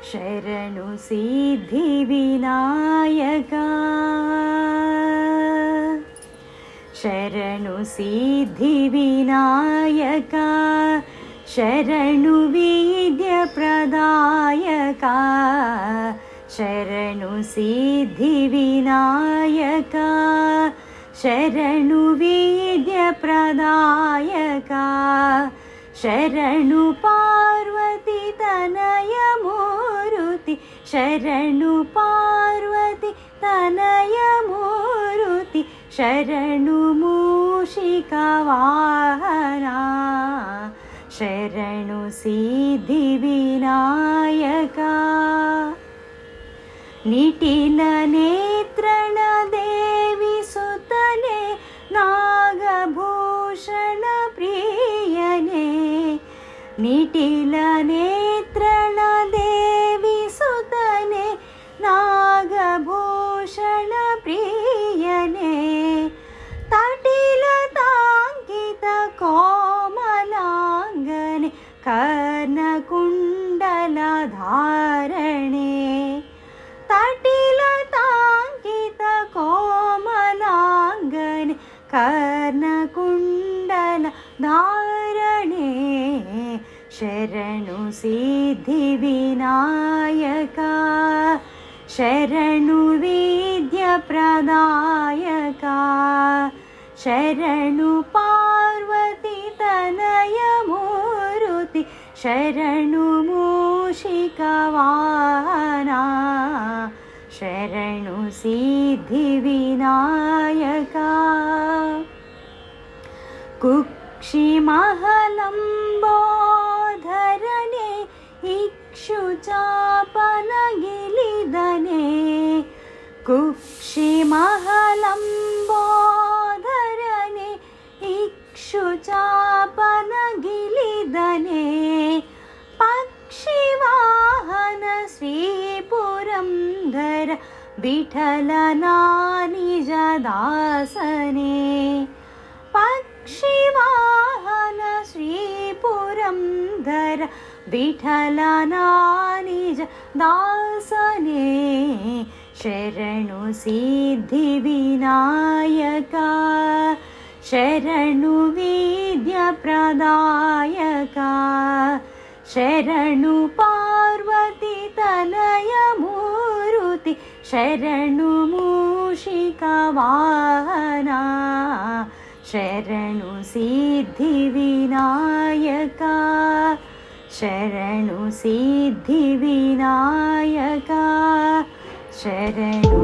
ಶರಣು ಸಿದ್ಧಿ ವಿನಾಯಕ, ಶರಣು ಸಿದ್ಧಿ ವಿನಾಯಕ, ಶರಣು ವಿದ್ಯ ಪ್ರದಾಯಕ, ಶರಣು ಸಿದ್ಧಿ ವಿನಾಯಕ, ಶರಣು ವಿದ್ಯ ಪ್ರದಾಯಕ, ಶರಣು ಪಾರ್ವತಿ ತನಯ ಮೂರುತಿ, ಶರಣು ಪಾರ್ವತಿ ತನಯ ಮೂರುತಿ, ಶರಣು ಮೂಷಿಕ ವಾಹನ, ಶರಣು ಸಿದ್ಧಿ ವಿನಾಯಕ. ನಿಟಿಲ ನೇತ್ರಣ ದೇವಿ ಸುತನೆ, ನಾಗಭೂಷಣ ಪ್ರಿಯನೇ, ನಿಟಿಲ ನೇತ್ರಣ ದೇವಿ ಸುತನೆ, ನಾಗಭೂಷಣ ಪ್ರಿಯನೇ, ತಟಿಲ ತಾಂಕಿತ ಕೋಮಲಾಂಗನೆ, ಕರ್ಣಕುಂಡಲ ಧಾರಣೆ, ತಟಿಲ ತಾಂಕಿತ ಕೋಮಲಾಂಗನೆ, ಕರ್ಣಕುಂಡಲ ಧಾರಣೆ, ಶರಣು ಸಿದ್ಧಿ ವಿನಾಯಕ, ಶರಣು ವಿದ್ಯ ಪ್ರದಾಯಕ, ಶರಣು ಪಾರ್ವತಿ ತನಯ ಮೂರುತಿ, ಶರಣು ಮೂಷಿಕ ವಾಹನ, ಶರಣು ಸಿದ್ಧಿ ವಿನಾಯಕ. ಕುಕ್ಷಿ ಮಹಲಂಬೋಧರನೆ, ಇಕ್ಷುಚಾಪನ ಗಿಲಿದನೆ, ಕುಕ್ಷಿ ಮಹಲಂಬೋಧರನೆ, ಇಕ್ಷುಚಾಪನ ಗಿಲಿದನೆ, ಪಕ್ಷಿವಾಹನ ಶ್ರೀ ಪುರಂದರ ವಿಠಲನ ನಿಜ ದಾಸನೆ, ಪಕ್ಷಿವಾಹನ ಶ್ರೀ ಪುರಂದರ ವಿಠಲನ ನಿಜ ದಾಸನೆ, ಶರಣು ಸಿದ್ಧಿ ವಿನಾಯಕ, ಶರಣು ವಿದ್ಯ ಪ್ರದಾಯಕ, ಶರಣು ಪಾರ್ವತಿ ತನಯ ಮೂರುತಿ, ಶರಣು ಮೂಷಿಕ ವಾಹನ, ಶರಣು ಸಿದ್ಧಿ ವಿನಾಯಕ, ಶರಣು ಸಿದ್ಧಿ ವಿನಾಯಕ, ಶರಣು